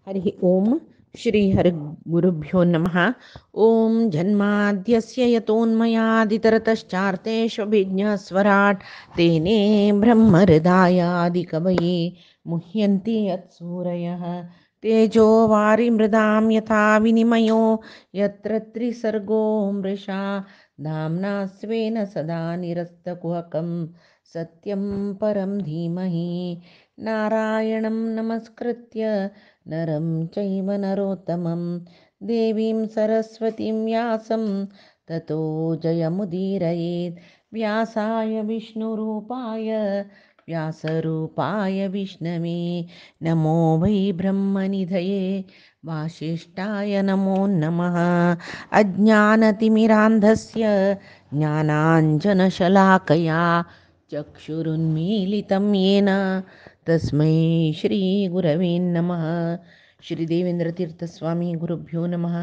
हरिः ओम श्री हरिगुरुभ्यो नमः। ओम जन्माद्यस्य यतोन्मयादितरतश्चार्तेष्वभिज्ञस्वराट् तेने ब्रह्महृदायादिकवये मुह्यन्ति यत्सूरयः तेजो वारिमृदां यथा विनिमयो यत्र त्रिसर्गो मृषा धाम्ना स्वेन सदा निरस्तकुहकं सत्यं परं धीमहि नारायणं नमस्कृत्य नरं चैव नरोत्तमं देवीं सरस्वतीं व्यासं ततो जयमुदीरयेत्। व्यासाय विष्णुरूपाय व्यासरूपाय विष्णवे नमो वै ब्रह्मनिधये वासिष्ठाय नमो नमः। अज्ञानतिमिरान्धस्य ज्ञानाञ्जनशलाकया चक्षुरुन्मीलितं येन तस्मै श्रीगुरवे नमः। श्री देवेंद्रतीर्थस्वामी गुरुभ्यो नमः।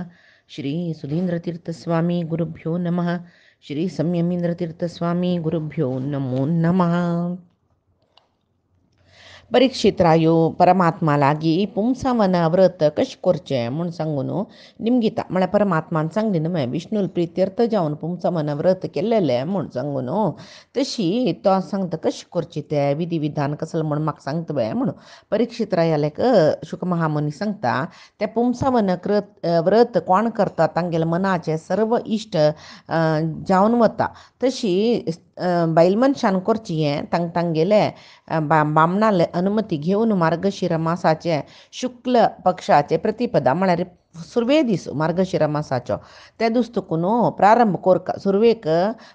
श्री सुधींद्रतीर्थस्वामी गुरुभ्यो नमः। श्री संयमींद्रतीर्थस्वामी गुरुभ्यो नमो नमः. परीक्षितरायो परमात्मालागी पुंसावನ व्रत कश कोरचे म्हूण सांगून निमगीता म्हळ्यार परमात्मान सांगली न्हय विष्णूल प्रित्यर्थ जावन पुंसावನ व्रत केल्लेले म्हूण सांगून तशी तो सांगता कशें करचें तें विधी विधान कसलें म्हूण म्हाका सांगता बाय म्हणून परीक्षितरायालेक शुकमहामुनी सांगता तें पुंसावन व्रत कोण करता तांगेले मनाचे सर्व इश्ट जावन वता तशी बायल मनशान करची हें तांगेले बामणाले अनुमती घेवन मार्गशीर मासाचे शुक्ल पक्षाचे प्रतिपदा म्हळ्यार सुरवे दीस मार्गशीर मासाचो ते दुस्तकून प्रारंभ कोरका सुरवेक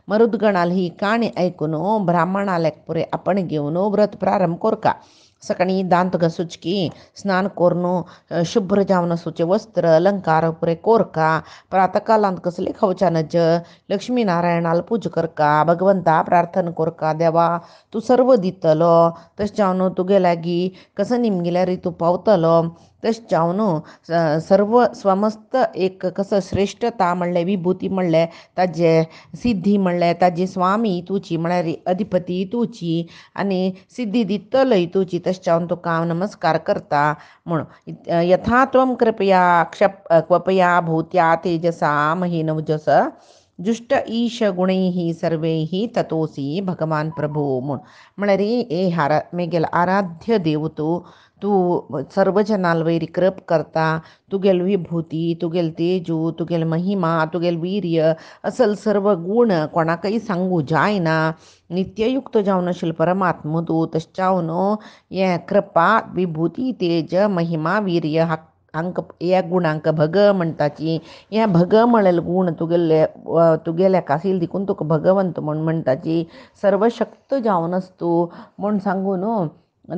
मरुद्गणाल ही काणी ऐकून ब्राह्मणालेक पुरे आपण घेवन व्रत प्रारंभ कोरका. सकाळी दांत घासूचकी स्नान करून शुभ्र जावन आसूचे वस्त्र अलंकार पुरे कोरका. प्रातकालांत कसले खावच्या नज लक्ष्मी नारायणाल पूज करका. भगवंता प्रार्थना कोरका देवा तू सर्व दितलो तशें जावन तुगे लागीं कसं निमगेल्या रितू पावतलो तशें जावन सर्व स्वमस्त एक कसं श्रेष्ठता म्हणलें विभूती म्हणलें ताजे सिद्धी म्हणलें ताजी स्वामी तुची म्हळ्यार अधिपती तुची आनी सिद्धी दितलो तुची तशें जावन तुका हांव नमस्कार करता म्हूण यथा त्वं कृपया क्वपया भूत्या तेजसा महीनवजस जुष्ट ईश गुणैः सर्वैः ततोसी भगवान प्रभू म्हळ्यार हे मेगेल आराध्य देव तू सर्व जनाल वैरी कृप करता. तुगेल विभूती तुगेल तेजू तुगेल महिमा तुगेल वीर्य असल सर्व गुण कोणाकय सांगू जायना. नित्ययुक्त जावन आशिल्लो परमात्मा तूं तशें जावन हे कृपा विभूती तेज महिमा वीर्य ह्या गुणांक भग म्हणटाची. हे भग म्हणलेले गुण तुगेल्या कासील देखून तुका भगवंत म्हूण म्हणटाची. सर्वशक्त जावन तूं म्हूण सांगून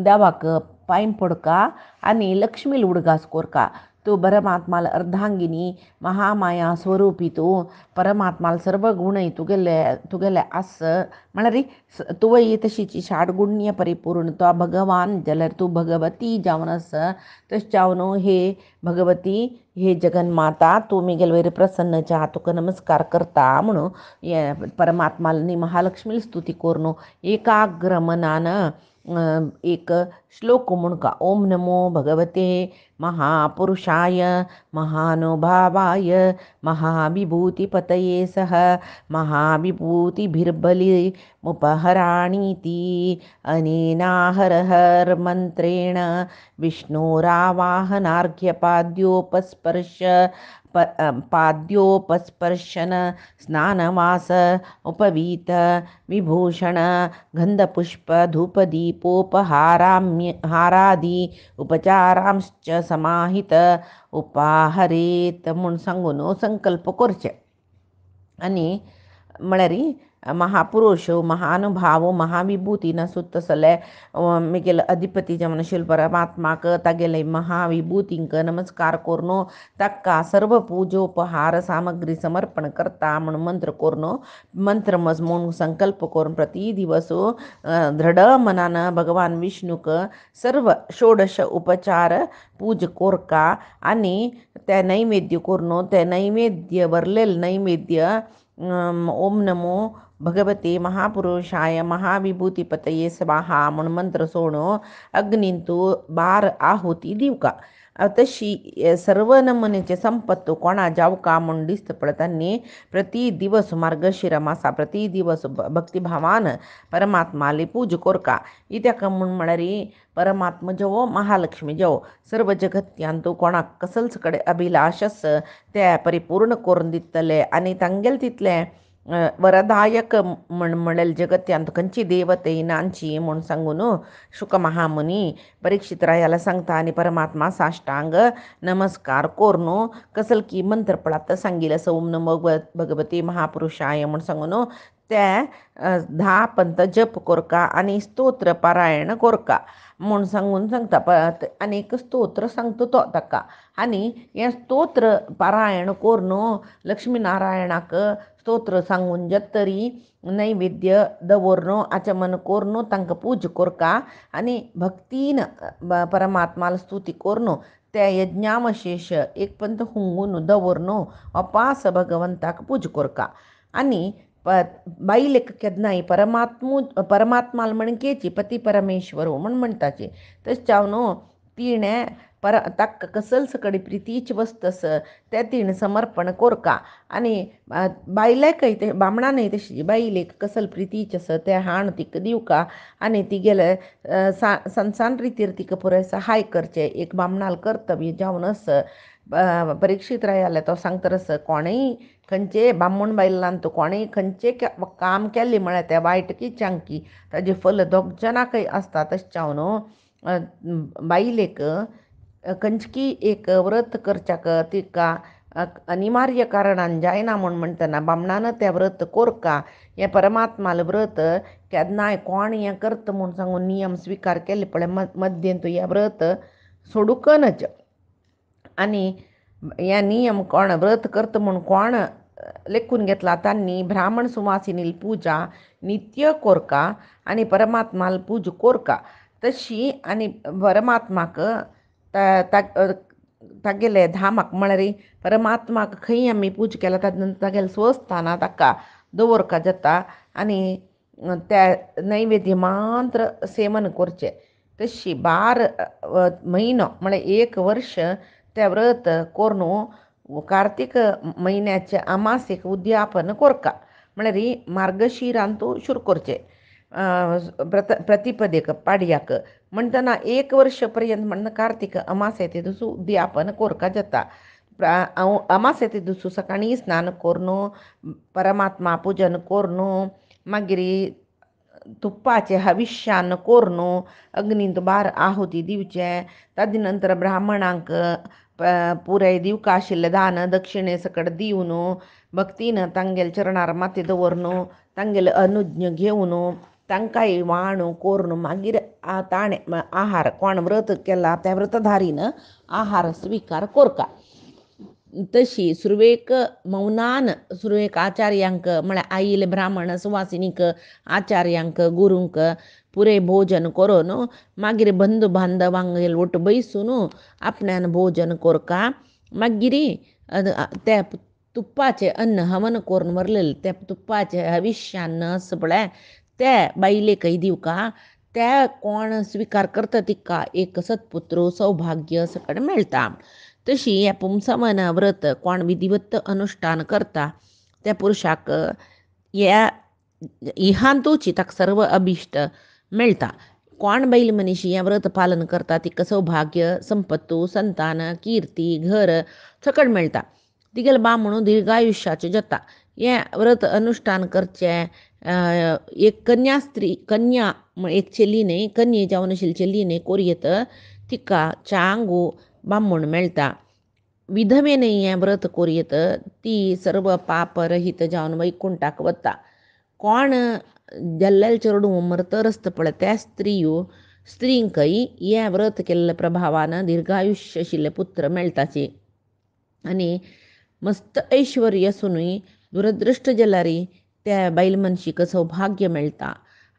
देवाक पांय पडका आनी लक्ष्मील उडगास कोरका. तू परमात्माल अर्धांगिनी महामाया स्वरूपी तू परमात्माल सर्व गुणय तुगेले आस म्हळ्यार तुवय तशीची षाडगुण्य परिपूर्ण तो भगवान जाल्यार तू भगवती जावन आस. तशें जावन हे भगवती हे जगन्माता तू मेगेल वयर प्रसन्न जा तुका नमस्कार करता म्हणून हे परमात्माल न्ही महालक्ष्मील स्तुती करून एकाग्र मनान एक श्लोक म्हणका. ओम नमो भगवते महापुरुषाय महानुभावाय महाविभूतिपतये सह महाविभूतिभिर्बली मुपहराणीति अनेनाहर हर मंत्रेण पाद्योपस्पर्शन स्नानवास उपवीत विभूषण गंधपुष्प धूपदीपोपहारादि उपचारांश्च समाहित उपाहरेत म्हूण सांगून संकल्प करचे. आनी म्हळ्यार महापुरुष महानुभाव महाविभूती नासूत तसले मेगेल अधिपती जावन आशिल्लो परमात्माक तागेले महाविभूतींक नमस्कार करून ताका सर्व पूजोपहार सामग्री समर्पण करता म्हूण मंत्र करून मंत्र म्हूण संकल्प करून प्रति दिवस दृढ मनान भगवान विष्णूक सर्व षोडश उपचार पूज कोरका. आनी ते नैवेद्य करून ते नैवेद्य भरलेले नैवेद्य ओम नमो भगवते महापुरुषाय महाविभूतिपतये स्वाहा म्हूण मंत्र सोडून अग्नींत 12 आहुती दिवका. तशी सर्व नमुनेचे संपत्तू कोणा जाऊ का म्हणून दिसत पडतांनी प्रति दिवस मार्गशिरा मासा प्रति दिवस भक्तिभावान परमात्माली पूज कोरका इत्याक म्हणून म्हणारी परमात्मा जवो महालक्ष्मी जवो सर्व जगत्यांतू कोणाक कसलच कडे अभिलाषस त्या परिपूर्ण करून दितले आणि तांगेल तितले वरदायक म्हणेल जगत्यांत खंयची देवते नांची म्हणून सांगून शुक महामुनी परीक्षित रायाला सांगता आणि परमात्मा साष्टांग नमस्कार कोरनो कसल की मंत्र पळात सांगितलं सौम नमो भगवती महापुरुषाय म्हणून सांगून त्या 10 पंत जप कोरका आणि स्तोत्र पारायण कोरका म्हणून सांगून सांगता अनेक स्तोत्र सांगतो तो ताका आणि या स्तोत्र पारायण कोरनो लक्ष्मीनारायणाक स्तोत्र सांगून जत्तरी नैवेद्य दवरनो आचमन कोरनो तांकां पूज कोरका आणि भक्तीन परमात्माला स्तुती कोरनो त्या यज्ञामशेष एक पंत हुंगून दवरनो अपास भगवंताक पूज कोरका आणि बाईलेक केदनाई परमात्माला म्हणकेची पती परमेश्वर म्हण म्हणटाची तशें चावनो तिणे ताक कसल सकडी प्रितीच वस्तस त्या तीण समर्पण कोरका आणि बायलेकय ते बामणानय तशी बाईलेक कसल प्रितीच आस ते हाण तिका दिवका आणि ती गेले संसान रितीर तिका पुराय सहाय करचे एक बामणाल कर्तव्य जावनस परीक्षित रायाले तो सांगतरस कोणेय खंयचे बामण बायलांत तो कोणेय खंयचे काम केल्ले म्हळ्यार त्या वायट की चांकी ताजे फल दोग जनाकय आसता तशें चावनो बायलेक खंयची एक व्रत करच्याक तिका अनिवार्य कारणान जायना म्हूण म्हणटना बामणान तें व्रत कोरका हें परमात्माल व्रत केन्नाय कोण हें करता म्हूण सांगून नियम स्विकार केले पळय मध्यें तूं हें व्रत सोडूकनच आणि हे नियम कोण व्रत करता म्हूण कोण लेखून घेतला तांणी ब्राह्मण सुवासिनील पूजा नित्य कोरका आणि परमात्माल पूज कोरका तशी आणि परमात्माक तागेले धामाक म्हळ्यार परमात्माक खंय आमी पूज केला तागेले स्वस्थाना ताका दवरका जाता आणि त्या नैवेद्य मात्र सेवन करचें तशी 12 म्हयनो म्हळ्यार 1 वर्ष ते व्रत कोरून कार्तिक म्हयन्याचे अमासेक उद्यापन कोरका म्हळ्यार मार्गशिरांतू शुरू करचें प्रतिपदेक पाडयाक म्हणटना 1 वर्ष पर्यंत म्हणना कार्तिक अमासे ते दिसू उद्यापन कोरका जाता अमासे ते दिसू सकाळी स्नान कोरून परमात्मा पूजन कोरून मागीर तुप्पाचे हविष्यान कोरून अग्नींत 12 आहुती दिवचे ताजे नंतर ब्राह्मणांक पुराय दिवका आशिल्लें दान दक्षिणे सकट दिवन भक्तीन तांगेल चरणार माती दवरून तांगेले अनुज्ञ घेवन तांकांय वाण कोरून मागीर ताणे आहार कोण व्रत केला त्या व्रतधारीन आहार स्वीकार कोरका तशी सुरवेक मौनान सुरवेक आचार्यांक म्हळ्यार आईले ब्राह्मण सुवासिनीक आचार्यांक गुरूंक पुरे भोजन करून मागीर बंधू बांधवांगेर वट बैसून आपण्यान भोजन कोरका मागीर ते तुप्पाचे अन्न हवन करून व्हरलेले ते तुप्पाचे हविष्यान्न पळय ते बायलेकय दिवका ते कोण स्वीकार करता तिका एक सत्पुत्र सौभाग्य सकट मेळटा तशी हे पुंसवन व्रत कोण विधिवत अनुष्ठान करता त्या पुरुषाक ह्या इहांतूची ताका सर्व अभिष्ट मेळटा कोण बैल मनीस हें व्रत पालन करता तिका सौभाग्य संपत्तू संतान कीर्ती घर सकट मेळटा तिगेल म्हणून दीर्घायुष्याचें जाता हें व्रत अनुष्ठान करचें एक कन्या एक चेली न्ही कन्ये जावन आशिल्ली चेली न्ही कोरयेत तिका चांगू बामण मेळटा विधवेनय हें व्रत कोरयेत ती सर्व पाप रहीत जावन वैकुंठाक वता कोण जल्लेल चेडूं मरतर आसता पळय त्या स्त्रींकय हें व्रत केल्ल्या प्रभावान दीर्घायुश्य आशिल्ले पुत्र मेळटाचे आनी मस्त ऐश्वर्य आसुनूय दुरदृश्ट जाल्यार त्या बायल मनशीक सौभाग्य मेळटा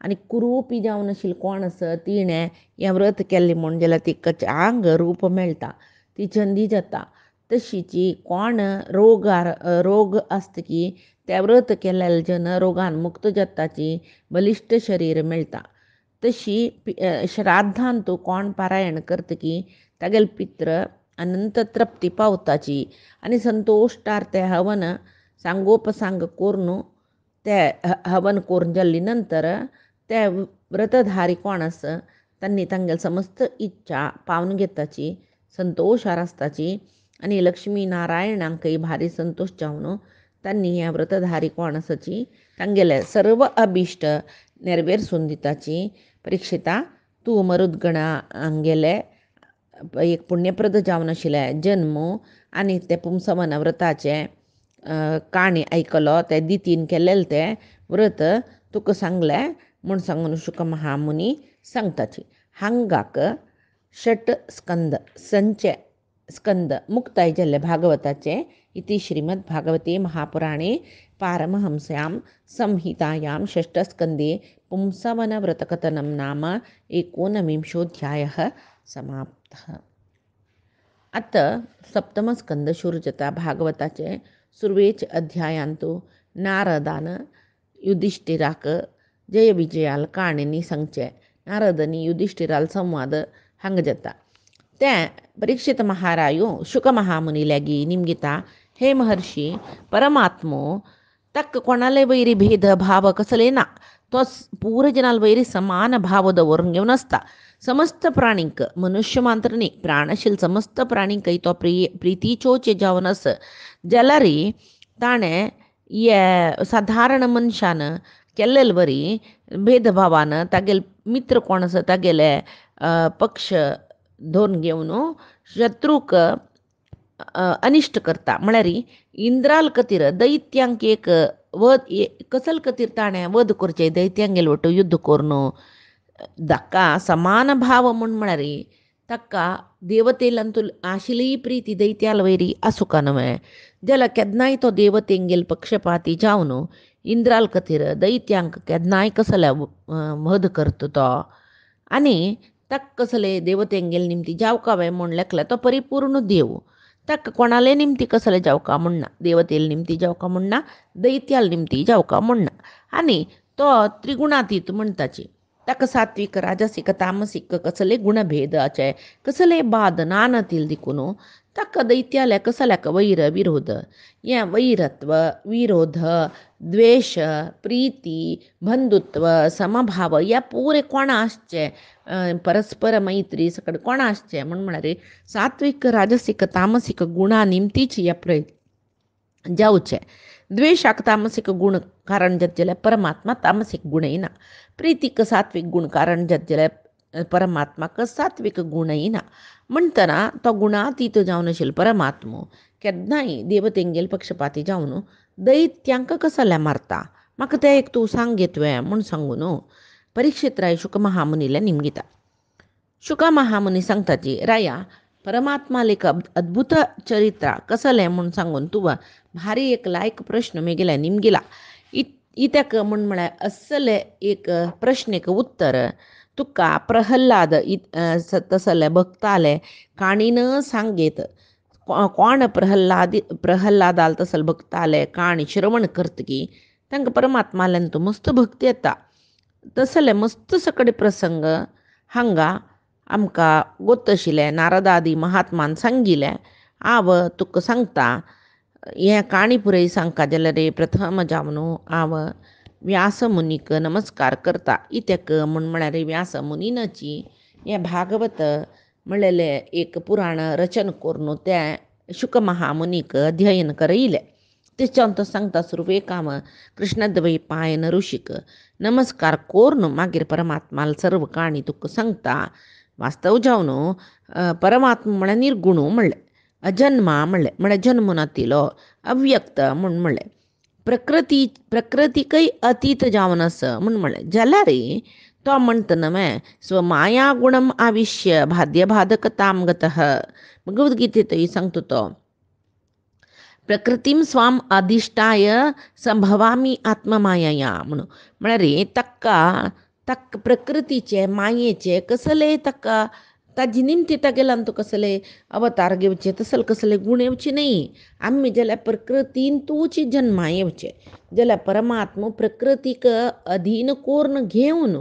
आनी कुरूपी जावन आशिल्ली कोण आसा तिणें हें व्रत केल्लें म्हूण जाल्यार तिका चांग रूप मेळटा ती चंदी जाता तशीची कोण रोग आसता की त्या व्रत केलेले जन रोगान मुक्त जाताची बलिश्ट शरीर मेळटा तशी श्राद्धांत कोण पारायण करता की तागेले पित्र अनंत तृप्ती पावताची आणि संतोषटार ते हवन सांगोपसांग कोरनु ते हवन कोरून जल्ली नंतर त्या व्रतधारी कोण आस त्यांनी तांगेल समस्त इच्छा पावन घेताची संतोष आसताची आणि लक्ष्मी नारायणांकही भारी संतोष जावन त्यांनी ह्या व्रतधारी कोण आसाची तांगेले सर्व अभिष्ट नेरवेरसून दिताची. परीक्षिता तूं मरुद्गणा गेले एक पुण्यप्रद जावन आशिल्ले जन्म आनी ते पुंसवन व्रताचे काणी ऐकलो ते दितीन केलेले ते व्रत तुका सांगले म्हूण सांगून शुक महामुनी सांगताची. हांगाक षट स्कंद संचे स्कंद मुक्ताय जाल्ले भागवताचे इति श्रीमद् भागवते महापुराणे पारमहंस्यां संहितायां षष्ठस्कंदे पुंसवनव्रतकथनं नाम 19ोऽध्यायः समाप्तः. आता सप्तमस्कंद शुरुजता भागवताचे सुर्वेच अध्यायांतू नारदान युधिष्ठिराक जय विजयाल काणीनी सांगचे. नारदनी युधिष्ठिराल संवाद हंग जाता. ते परीक्षित महारायो शुक महामुनी लागी निमगिता हे महर्षी परमात्मो तक कोणाले वैरी भेद भाव कसले ना तो पूरजनाल वैरी समान भाव दवरून घेऊन असता. समस्त प्राणींक मनुष्य मात्र नाही प्राणशील समस्त प्राणींक तो प्रीतीचोचे जावन अस जलरी ताणे ये साधारण मनशान केल्लेलवरी भेदभावानं तागेल मित्र कोण आसा तागेले पक्ष धरून घेवन शत्रूक अनिश्ट करता. म्हळ्यार इंद्राल कतीर दैत्यांक एक वध कसल कतीर ताणें वध करचे दैत्यांगेल वटू युद्ध करून दाका समान भाव म्हळ्यार ताका देवतेलांतू आशिल्ली प्रीती दैत्याल वैरी आसूं न्हय जाल्यार केन्नाय तो देवतेंगेल पक्षपाती जावन इंद्राल कतीर दैत्यांक केन्नाय कसले वध करता तो आनी ताका कसले देवतेंगेल निमती जावकावे म्हूण लेखले तो परिपूर्ण देव. ताका कोणाले निमती कसले जावका म्हणना देवतेल निमती जावका म्हणना दैत्याल निमती जावका म्हणना आनी तो त्रिगुणातीत म्हणटाची. ताका सात्विक राजसिक तामसिक कसले गुणभेदाचे कसले बाद नानतील देखून ताका दैत्याले कसल्याक वैर विरोध हे वैरत्व विरोध द्वेष प्रीती बंधुत्व समभाव या पुरे कोणा आसचे परस्पर मैत्री सकड कोणा आसचे म्हळ्यार सात्विक राजसिक तामसिक गुणा निमतीच या जावचे. द्वेषाक तामसिक गुण कारण जातले परमात्मा तामसिक गुण येना. प्रीतीक सात्विक गुण कारण जातले परमात्माक सात्विक गुण येना. म्हणटना तो गुणातीत जावन आशिल्लो परमात्मो केन्नाय देवतेंगेल पक्षपाती जावन दैत्यांक कसले मारता म्हाका तें एक तूं सांग तुवें म्हूण सांगून परीक्षित राय शुक महामुनीले निमगिता. शुक महामुनी सांगताची राया परमात्मा लेख अद्भुत चरित्र कसले म्हूण सांगून तुवा भारी एक लायक प्रश्न मेगेला निमगिला. इत्याक म्हळ्यार असले एक प्रश्नेक उत्तर तुका प्रहल्लाद तसले भक्ताले काणीन सांगेत. कोण प्रहल्लादाल तसल भक्ताले काणी श्रवण करतकी तांकां परमात्माल्यान तूं मस्त भक्ती येता. तसले मस्त सकडे प्रसंग हांगा आमकां गोत आशिल्ले नारदादी महात्मान सांगिल्ले हांव तुका सांगता. हे काणी पुरय सांगता जाल्यार प्रथम जावन हांव व्यास मुनीक नमस्कार करता. इत्याक म्हळ्यार व्यास मुनीनाची हे भागवत म्हणलेले एक पुराण रचन करून ते शुक महामुनीक अध्ययन करयले. तेच्यान तो सांगता सुरवेकाम कृष्णद्वैपायन ऋषीक नमस्कार करून मागीर परमात्माल सर्व काणी तुका सांगता. वास्तव जावन परमात्मा म्हळ्यार निर्गुण म्हणलें अजन्मा म्हणलें म्हळ्यार जन्म नातिलो अव्यक्त म्हूण म्हणलें प्रकृतीकय अतीत जावन आसा म्हूण म्हणलें जाल्यार तो म्हणटा न्हय स्वमाया गुणम आविश्य भाद्य बाधकताम गतः भगवद्गीतेंतय सांगता तो प्रकृतीम स्वाम अधिष्ठाय संभवामी आत्ममायया म्हणून म्हळ्यार ताका प्रकृतीचे मायेचे कसले ताका ताजी निमती तागेल्यान तूं कसले अवतार घेवचे तसल कसले गुण येवचे न्ही. आमी जाल्यार प्रकृतीन तूंची जन्मा येवचे जाल्यार परमात्मा प्रकृतीक अधीन करून घेवन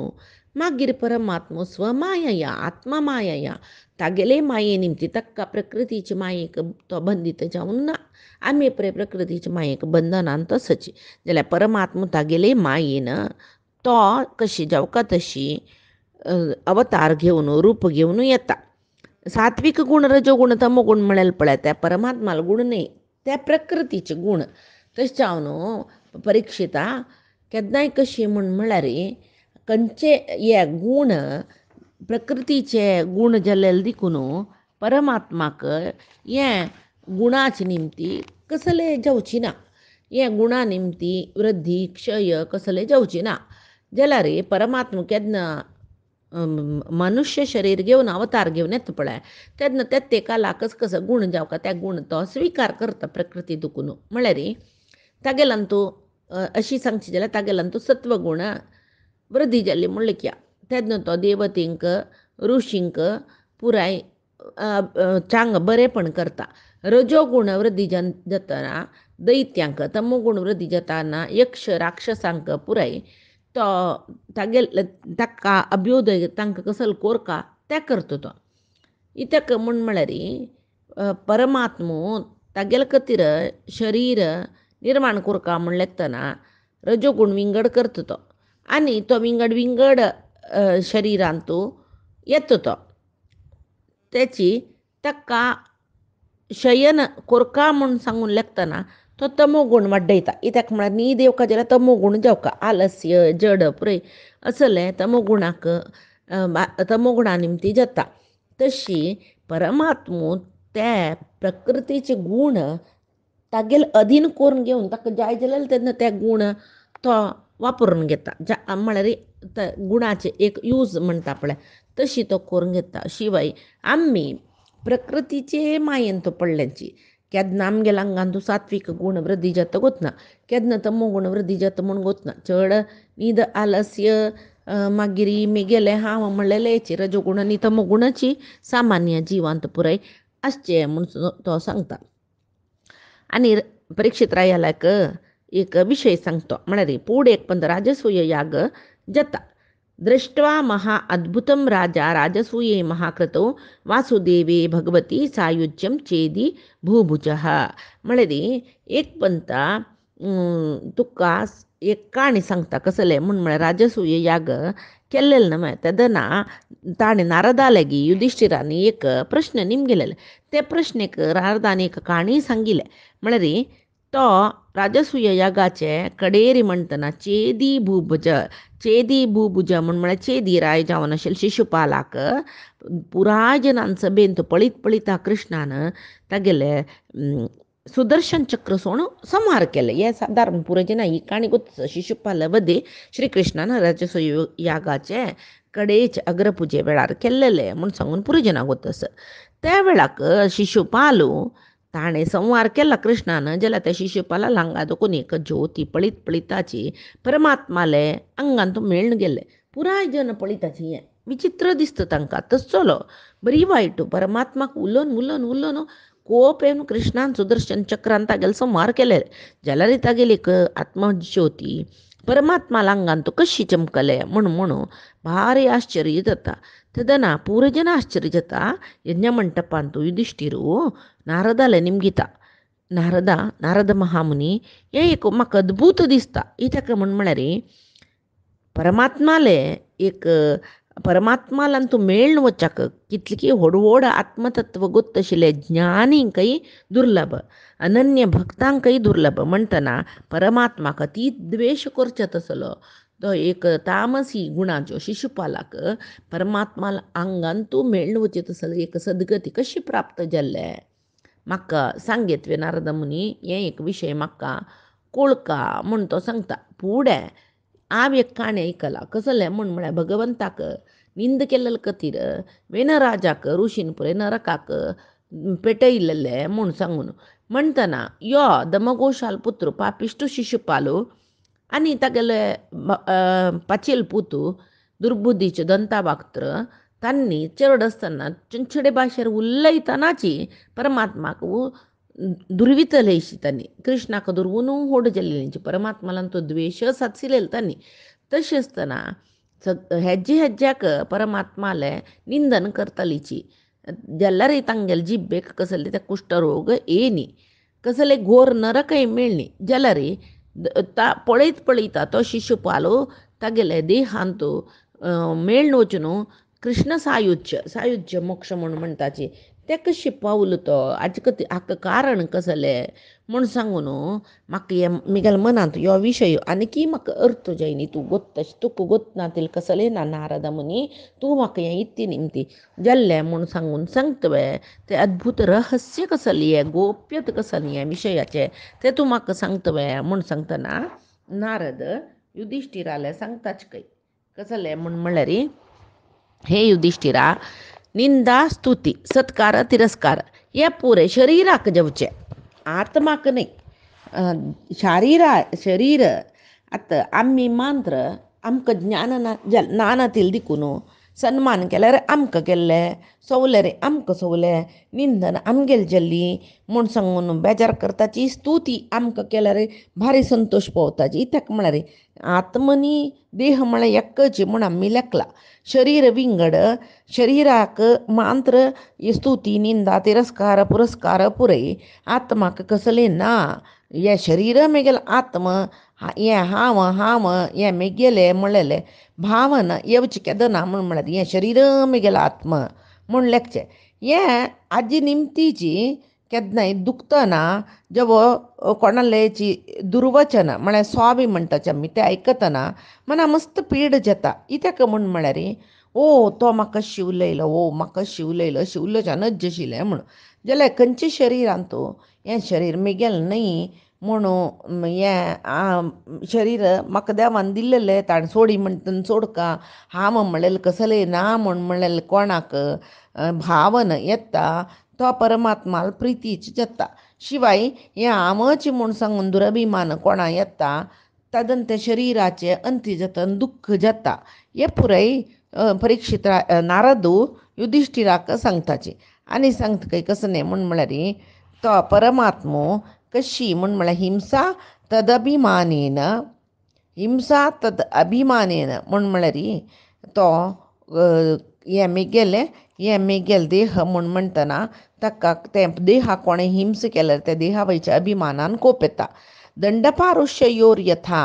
मागीर परमात्मा स्वमायया आत्ममायया तागेले माये निमती तक्का प्रकृतीची मायेक तो बंदीत जाऊन ना आम्ही प्रकृतीची मायेक बंधनान तसंच जाल्यार परमात्मा तागेले मायेन तो कशी जावं का तशी अवतार घेवन रूप घेवन येता. सात्विक गुण रजोगुण तमोगुण म्हळ्यार पळय त्या परमात्माला गुण न्ही, त्या प्रकृतीचे गुण तशें हांव न्हू परिक्षिता केन्नाय कशी म्हळ्यार खंयचे हे गुण प्रकृतीचे गुण जाल्यार देखून परमात्माक हे गुणाचे निमती कसले जावची ना, हे गुणा निमती वृद्धी क्षय कसले जावची ना. जाल्यार परमात्मा केन्ना मनुष्य शरीर घेवन अवतार घेवन येता पळय तेन्ना ते कालाकच कसो गुण जावं त्या गुण तो स्विकार करता प्रकृती दुखून म्हळ्यार तागेल्यान तूं अशी सांगची जाल्यार तागेल्यान तूं सत्वगुण वृद्धी जाल्ली म्हणलें क्या तेन्ना तो देवतेंक ऋषींक पुराय चांग बरेपण करता. रजोगुण वृद्धी जातना दैत्यांक, तमोगुण वृद्धी जातना यक्ष राक्षसांक पुराय तो ताका अभ्युदय तांकां कसलो कोरका ते करता तो. इत्याक म्हळ्यार परमात्मो तागेले खातीर शरीर निर्माण कोरका म्हणलेतना रजोगुण विंगड करता तो आनी तो विंगड शरिरांत तूं येता तो तेची ताका शयन कोरका म्हूण सांगून लेखतना तो तमोगुण वाडयता. इत्याक म्हळ्यार न्हीद येवका जाल्यार तमोगुण जावका, आलस्य जड पुरय असले तमोगुणाक तमोगुणा निमती जाता. तशी परमात्मो ते प्रकृतीचे गुण तागेले अधीन करून घेवन ताका जाय जाल्यार तेन्ना ते गुण तो वापरून घेता. म्हळ्यार गुणाचे एक यूज म्हणटा पळय तशी तो करून घेता. शिवाय आमी प्रकृतीचे मायेन तो पडल्याची केन्ना आमगेल्या आंगान तूं सात्वीक गुण वृद्धी जाता गोतना, केन्ना तमोगुण वृद्धी जाता म्हूण गोतना. चड न्हीद आलस्य मागीर मेगेले हांव म्हणलेलेची रजोगुण आनी तमोगुणाची सामान्य जिवांत पुराय आसचे म्हूण तो सांगता. आनी परीक्षित रायालाक एक विशय सांगतो म्हळ्यार पूड एक पंद राजसूय याग जाता. दृष्ट्वा महा अद्भुतं राजा राजसूये महाक्रतो वासुदेवे भगवती सायुज्यम चेदी भूभुजः. म्हळ्यार एक पंता तुका एक काणी सांगता कसले म्हूण म्हळ्यार राजसूय याग केल्लेले न्हय तेदना ताणें नारदा लागीं युधिष्ठिरांनी एक प्रश्न निमगेलेले. ते प्रश्नेक नारदान एक काणी सांगिल्ले म्हळ्यार तो राजसूय यागाचे कडेरी म्हणटना चेदी भूभुज म्हळ्यार चेदी राय जावन आशिल्लो शिशुपालाक पुराय जनान सभेन तो पळीता कृष्णान तागेले सुदर्शन चक्र सोडून संहार केले. हे सादारण पुरजना ही काणी गोत शिशुपाल वधे श्री कृष्णान राजसूय यागाचे कडेचे अग्रपुजे वेळार केल्लेले म्हूण सांगून पुरजना गोतस. त्या वेळाक शिशुपालू ताणें संवार केला कृष्णान जाल्यार त्या शिशुपाला हांगा दोकून एक ज्योती पळिताची परमात्माले आंगान तो मेळून गेले. पुराय जन पळिताची हें विचित्र दिसता तांकां. तसलो बरी वायट परमात्माक उलोवन कोप येवन कृष्णान सुदर्शन चक्रान तागेले संहार केले जाल्यार तागेली एक आत्मज्योती परमात्मा आंगान तो कशी चमकले म्हणून भारी आश्चर्य जाता. तेदना पूरजन आश्चर्य जाता. यज्ञ मंटपान तूं युधिष्ठिरू नारदाले निमगिता. नारद महामुनी हे एक म्हाका अद्भुत दिसता. इत्याक म्हळ्यार परमात्माले एक परमात्मालान तूं मेळून वचाक कितली व्हड आत्मतत्व गोत्त आशिल्ले ज्ञानींकय दुर्लभ अनन्य भक्तांकय दुर्लभ म्हणटना परमात्माक अती द्वेश करचे तसलो तो एक तामसी गुणाच्यो शिशुपालाक परमात्मा आंगान तूं मेळून वचे तसलो एक सद्गती कशी प्राप्त जाल्ले म्हाका सांगेतवे नारद मुनी. हे एक विशय म्हाका कळका म्हूण तो सांगता. फुडें हांव एक काणी आयकला कसलें म्हळ्यार भगवंताक निंद केल्ले खातीर वेनराजाक ऋषीन पळय नरकाक पेटयलेले म्हूण सांगून म्हणटना यो दमघोशाल पुत्र पापिश्ट शिशुपालू आनी तागेले पाचेल पुतू दुर्बुद्धीचे दंतावाक्त्र तांणी चड आसतना चंचडे भाशेर उलयतनाची परमात्माक दुर्वितलेशी तांणी कृष्णाक दुर्वून होड जाल्लेची परमात्मालान तो द्वेश सादशिल्लो तांणी. तशें आसतना हेज्याक परमात्माले निंदन करतलीची जल्लरी तांगेल जिब्बेक कसले ते कुष्ठरोग येनी कसले घोर नरकय मिळणी जलरी पळयत पळयता तो शिशुपालो तागेले देहांत मेळण वचून कृष्ण सायुज्य मोक्ष म्हणून म्हणटाची ते कशी पावलो तो हाका कारण कसलें म्हूण सांगून म्हाका हे मिगेल मनांत हो विशय आनीकी म्हाका अर्थ जायनी तुका गोत्ना तिल कसले ना नारद मुनी तूं म्हाका हें इत्ती निमती जल्लें म्हूण सांगून सांगतवे ते अद्भुत रहस्य कसली आहे गोप्यत कसली आहे विशयाचे ते तूं म्हाका सांगतवे म्हूण सांगतना नारद युधिष्ठिराले सांगताच काही कसलें म्हूण म्हणल्यार हे युधिष्ठिरा निंदा स्तुती सत्कार तिरस्कार हे पुरे शरीराक जेवचे आत्माक नाही शरीर आतां आमी मात्र आमकां ज्ञानातील दिकून सन्मान केल्यार आमकां केल्लें सवलें रे आमकां सवलें निंदन आमगेल जल्ली म्हूण सांगून बेजार करताची स्तुती आमकां केल्यार भारी संतोश पावताची ताका म्हळ्यार आत्मनी देह म्हळ्यार एकच म्हूण आमी लेखला शरीर विंगड शरीराक मात्र स्तुती निंदा तिरस्कार पुरस्कार पुरय आत्माक कसलें ना हे शरीर मेगेल आत्म हें हांव हें मेगेलें म्हणलेलें भावन येवचें केदना म्हूण म्हळ्यार हें शरीर मेगेल आत्म म्हूण लेखचें हें आजी निमतीची केन्नाय दुखतना जेवो कोणालेची दुर्वचन म्हळ्यार स्वामी म्हणटाचे आमी ते आयकतना मना मस्त पीड जाता कित्याक म्हूण म्हळ्यार ओ तो म्हाका शिवलयलो म्हाका शिवलोच्यानच जशिल्लें म्हणून जाल्यार खंयच्या शरिरांत हें शरीर मेगेल न्ही म्हणून हें शरीर म्हाका देवान दिल्लेलें ताणें सोडी म्हणटा सोडका हांव म्हणलेलें कसलें ना म्हूण म्हणलेलें कोणाक भावन येता तो परमात्माल प्रितीच जाता शिवाय हें हांवच म्हूण सांगून दुरभिमान कोणा येता तादन त्या शरिराचे अंती जाता दुख्ख जाता हे पुराय परीक्षित नारदू युधिष्ठिराक सांगताची आनी सांगता काही कसं नाही म्हूण म्हळ्यार तो परमात्मो कशी म्हूण म्हळ्यार हिंसा तद अभिमानेन म्हूण म्हळ्यार तो हें मेगेल देह म्हूण म्हणटना ताका ते देहा कोणें हिंस केल्यार त्या देहा वयच्या अभिमानान कोप येता दंडपारुष्य योर यथा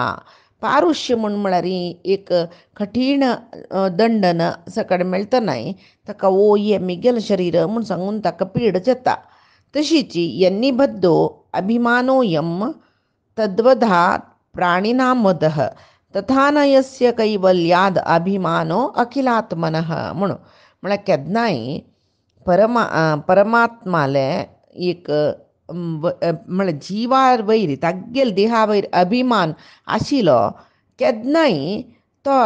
पारुष्य म्हूण म्हळ्यार एक कठीण दंडन सकड मेळटनाय ताका हे मेगेल शरीर म्हूण सांगून ताका पीड जाता तशीच यन्निबद्धो अभिमानोयम तद्वधा प्राणिनामदः तथा न यस्य कैवल्याद अभिमानो अखिलात्मनः म्हणून म्हळ्यार केन्नाय परमात्माले एक म्हळ्यार जिवार वयर तागेल देहा वयर अभिमान आशिल्लो केन्नाय तो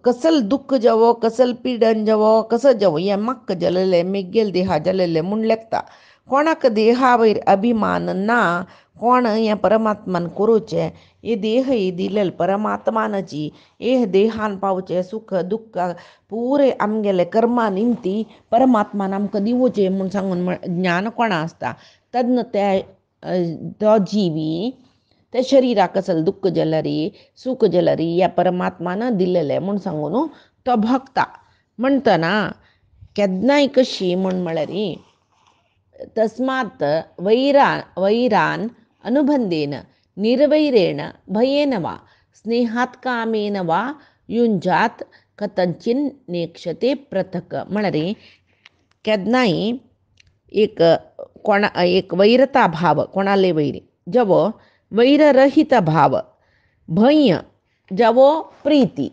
कसल दुख्ख जावो कसल पिडन जावो कसो जावो हें म्हाका जालेलें मेगेल देहा जालेलें म्हूण लेखता कोणाक देहा वयर अभिमान ना कोण हें परमात्मान करूचें हे देह ही दिलेल परमात्मानाची हे देहान पावचें सुख दुख्ख पुरे आमगेले कर्मा निमती परमात्मान आमकां दिवचें म्हूण सांगून ज्ञान कोणा आसता तेन्ना तो जिवी त्या शरिराक असल दुख्ख जाल्यार सुख जाल्यार ह्या परमात्मान दिलेलें म्हूण सांगून तो भोगता म्हणटना केन्नाय कशी म्हूण म्हळ्यार तस्मात् वैरान अनुबंधेन निर्वैरेण भयेन वा स्नेहात् कामेन वा युंजात कथंचिन नेक्षते पृथक म्हळ्यार केन्नाय एक वैरता भाव कोणाले वैरी जवो वैररहित भाव भय जवो प्रीती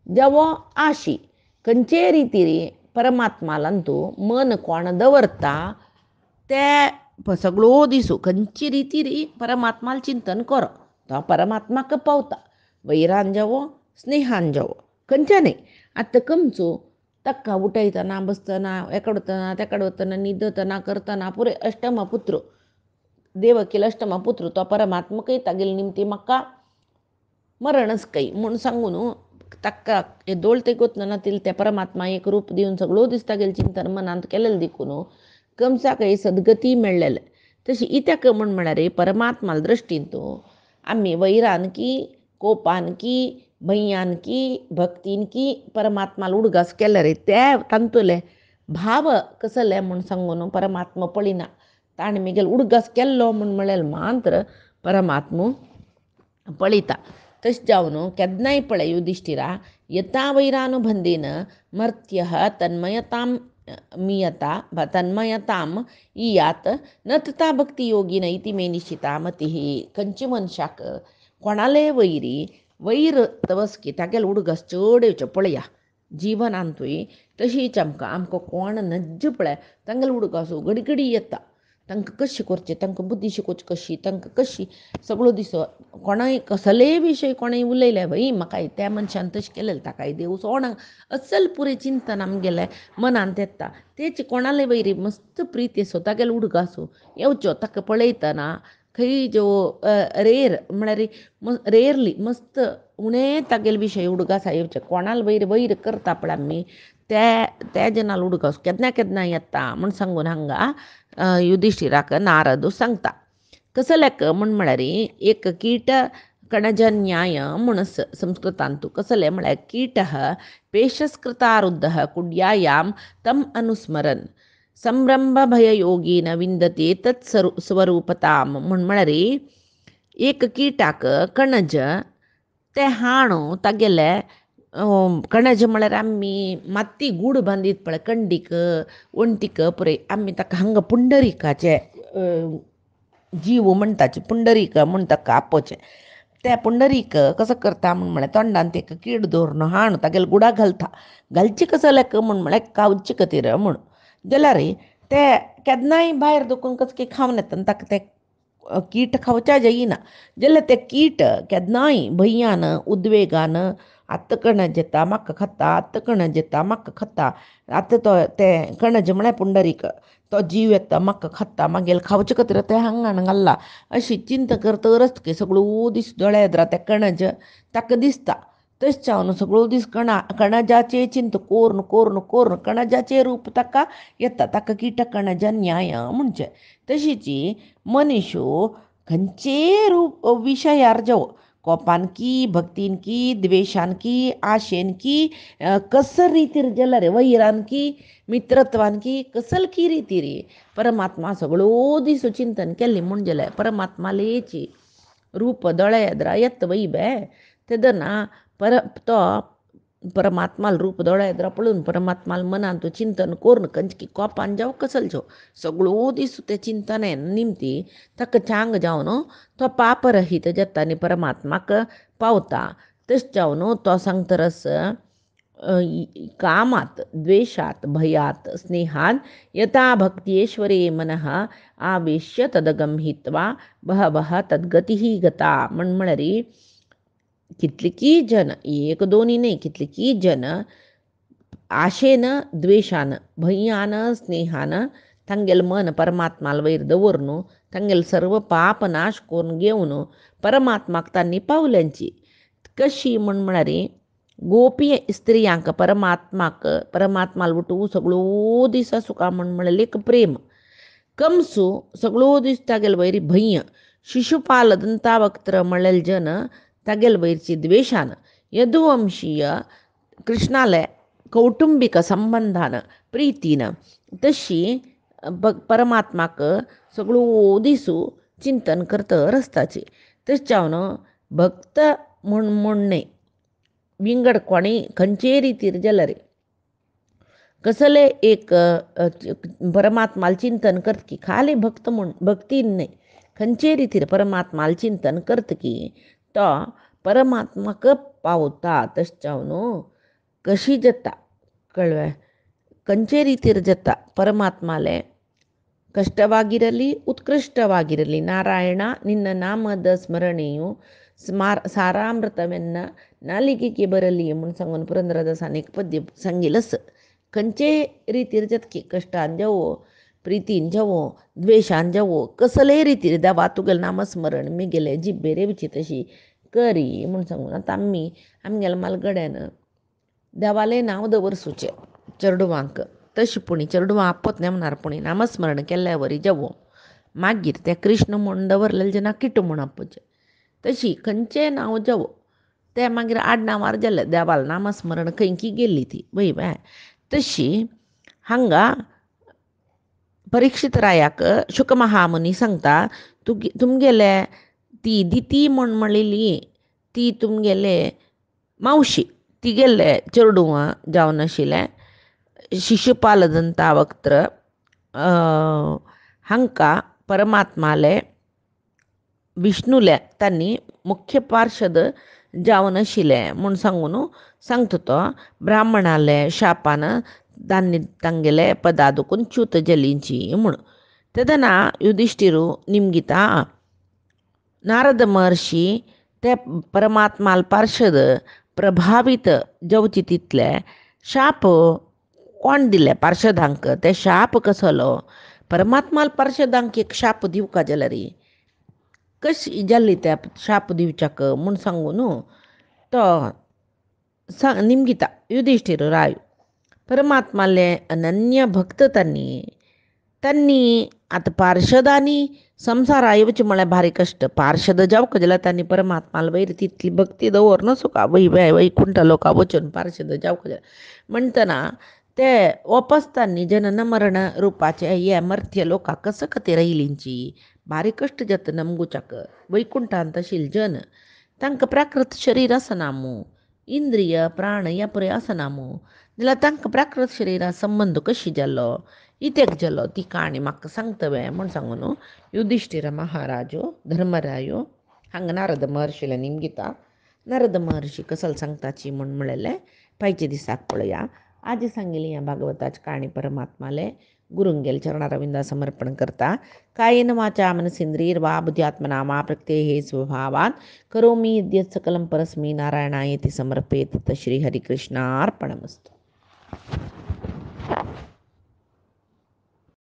जवो आशी खंयचे रितीरी परमात्मालांतू मन कोण दवरता ते सगळो दिसू खंयची रितीरी परमात्माल चिंतन करो तो परमात्माक पावता वैरान जावो स्नेहान जावो खंयच्या न्ही आतां कमचो ताका उठयतना बसतना एकडे वतना तेकडे वतना न्हिदतना करतना पुरे अष्टमपुत्र देवकील अष्टमपुत्र तो परमात्मकय तागेली निमती म्हाका मरणच काही म्हूण सांगून ताका हे दोळ ते गोतना ते परमात्मा एक रूप दिवन सगळो दीस तागेलें चिंतन मनांत केलेलें देखून कमसाकय सद्गती मेळ्ळेलें तशी इत्याक म्हूण म्हळ्यार परमात्मा दृश्टीन आमी वैरान की कोपान की भय्यान की भक्तीन की परमात्माल उडगास केल्यार ते तांतुले भाव कसले म्हूण सांगून परमात्मा पळिना ताणें मिगेल उडगास केल्लो म्हूण म्हळेल मात्र परमात्मो पळिता. तशें जावन केन्नाय पळय युधिष्ठिरा यथा वैरानुबंधेन मर्त्यः तन्मयतां मीयता तन्मयताम इयात न तथा भक्ती योगिन इति मे निश्चिता मतिः. खंयच्या मनशाक कोणाले वैर तवसकी तागेल उडगास चड येवचें पळया जिवनांतूय. तशीच आमकां कोण नज्ज पळय तांगेल उडगासो घडी घडी येता. तांकां कशें करचें, तांकां बुद्धी शिकोवची कशी, तांकां कशी सगळो दीस कोणाय कसलेय विशय कोणें उलयलें भाई म्हाका त्या मनशान तशें केलें ताकाय देव सोणाक असल पुरे चिंतन आमगेलें मनांत येता. तेच कोणाले वैरी मस्त प्रीती असो तागेल उडगासो येवच्यो ताका पळयतना खंय जो म्हळ्यार रेरली मस्त उणें तागेल विशय उडगासा येवचे. कोणाल वैर करता पळय आमी त्या जनाल उडगास केन्ना येता म्हूण सांगून हांगा युधिष्ठिराक नारद सांगता. कसल्याक म्हळ्यार एक कीट कणजन्याय म्हूण संस्कृतांतू कसलें म्हळ्यार कीटः पेशस्कृतारुद्धः कुड्यायां तम अनुस्मरन् संभ्रमभययोगीन विंदते तत् स्वरूपतां म्हळ्यार एक कीटाक कणज ते हाणू तागेले कणज म्हळ्यार आमी माती गूड बांदीत पळय कंडीक वणटीक पुरे आमी ताका हांगा पुंडरिकाचे जीव म्हणटाचे पुंडरीक म्हूण ताका आपोवचें. ते पुंडरीक कसो करता म्हळ्यार तोंडान ताका कीड दवरून हाण तागेले गुडा घालची कसल्याक म्हळ्यार कावचे खातीर म्हूण. जाल्यार ते केन्नाय भायर दुखून कसके खावन येता आनी ताका ते कीट खावच्या जायना. जाल्यार ते कीट केन्नाय भंयान उद्वेगान आतां कणज येता म्हाका खाता, आतां कणज येता म्हाका खाता, आतां तो ते कणज म्हळ्यार पुंडरीक तो जीव येता म्हाका खाता मागीर खावचे खातीर ते हांगान घाल्ला अशी चिंता करतरच सगळो दीस दोळे येद्रा ते कणज ताका दिसता. तशें जावन सगळो दीस कणजाचे चिंत कोरून कणजाचे रूप ताका येता. ताका कीट कणज न्याय म्हणचे. तशीच मनीशो खंयचे रूप विशयार जावं कोपान की भक्तीन की द्वेशान की आशेन की कसर रितीर जाल्यार वैरान की मित्रत्वान की कसल की रिती रे परमात्मा सगळो दीस चिंतन केल्ली म्हूण जाल्यार परमात्मा लेची रूप दोळे येद्रा येता वय बे तेदना तो परमात्माल रूप दोळे येद्रा पळोवन परमात्माल मनांत चिंतन करून खंयची कोपान जावं कसल जावं सगळो दीस ते चिंतने निमती ताका चांग जावन तो पापरहीत जाता आनी परमात्माक पावता. तशें जावन तो सांगतरस कामात द्वेषात भयात स्नेहात यथा भक्त्येश्वरे मनः आवेश्य तदगम हित्वा बहवः तद्गतिः गता म्हळ्यार कितलीकी जन एक दोनी न्ही कितलीकी जन आशेन द्वेशान भयान स्नेहान तांगेल मन परमात्माल वयर दवरून तांगेल सर्व पाप नाश करून घेवन परमात्माक तांणी पावल्यांची. कशी म्हळ्यार गोपी स्त्रियांक परमात्माल वटू सगळो दीस सुका म्हळ्यार एक प्रेम कमसू सगळो दीस तागेल वयरी भय शिशुपाल दंतावक्त्र म्हळेल जन तागेल वयरची द्वेशान यदुवंशीय कृष्णाले कौटुंबिक संबंधान प्रितीन तशी परमात्माक सगळो दिसू चिंतन करता रस्ताची. तशें जावन भक्त म्हणणे विंगड कोणीय खंयचे रितीर जाल्यार कसले एक परमात्माल चिंतन करता की खाली भक्तीन न्ही खंयचे रितीर परमात्माल चिंतन करता की तो परमात्माक पावता. तशें जावन कशी जाता कळ्ळें खंयचे रितीर जाता परमात्माले ಕಷ್ಟವಾಗಿರಲಿ ಉತ್ಕೃಷ್ಟವಾಗಿರಲಿ ನಾರಾಯಣ ನಿನ್ನ ನಾಮದ ಸ್ಮರಣೆಯು ಸಾರಾಮೃತವೆನ್ನ ನಾಲಿಗೆಗೆ ಬರಲಿ म्हूण सांगून पुरंदरदासान एक पद्य सांगिलस. खंयचे रितीर जाता की कश्टान जावो प्रितीन जावो द्वेशान जावो कसलेय रितीर देवा तुगेलें नामस्मरण मुगेले जिब्बेर येवची तशी करी म्हूण सांगून आतां आमगेल्या मालगड्यान देवालें नांव दवरसूचें चेडवांक तशी पुणी चेडवां आपत नेमणार पुणी नामस्मरण केल्ल्या वरी जावो मागीर तें कृष्ण म्हूण दवरलेलें जेन्ना किटू म्हूण आपोवचें. तशी खंयचें नांव जावो तें मागीर आडनांवार जालें देवाल नामस्मरण खंय की गेल्ली ती वय बाय. तशी हांगा परीक्षित रायाक शुकमहामुनी सांगता तुमगेले ती दिती म्हण म्हणलेली ती तुमगेले मावशी तिगेले चेडूं जावन आशिल्लें शिशुपाल दंतावक्त्र हांकां परमात्माले विष्णूले तांणी मुख्य पार्षद जावन आशिल्लें म्हूण सांगून सांगता तो ब्राह्मणाले शापान तांणी तांगेले पदा दुखून च्यूत जलींची म्हूण तेदना युधिष्ठिरू निमगिता नारद महर्षी ते परमात्माल पार्षद प्रभावित जावची तितले शाप कोण दिले पार्षदांक ते शाप कसलो परमात्माल पार्षदांक एक शाप दिवका जाल्यार कशी जाल्ली त्या शाप दिवच्याक म्हूण सांगून तो निमगिता युधिष्ठिर राय परमात्माले अनन्य भक्त तांणी आतां पार्षदांनी संवसारा येवचें म्हळ्यार भारी कश्ट पार्षद जावंक जाल्यार तांणी परमात्माल वयर तितली भक्ती दवरनच का वैकुंठ लोका वचून पार्षद जावंक जाल्यार म्हणटना ते वपसतांनी जनन मरण रुपाचे हे मर्त्य लोकांक कसं खातीर आयलींची भारी कश्ट जाता नमगुच्याक वैकुंठांत आशिल्ले जन तांकां प्राकृत शरीर आसनामू इंद्रिय प्राण ह्या पुरे आसनामू जाल्यार तांकां प्राकृत शरिरा संबंद कशी जालो इत्याक जालो ती काणी म्हाका सांगतवे म्हूण सांगून युधिष्ठिर महाराजो धर्मरायो हांगा नारद महर्षीला निमगिता नारद महर्षी कसल सांगताची म्हूण म्हणलें पायचे दिसाक पळया आज सांगिल्ली ह्या भागवताची काणी परमात्माले गुरुंगेल चरणारविंदा समर्पण करता कायेन वाचा मनसेंद्रियर्वा बुद्ध्यात्मना मा प्रत्यये स्वभावात् करोमि यद्यत् सकलं परस्मै नारायणायेति समर्पयेत् श्री हरिकृष्णार्पणमस्तु.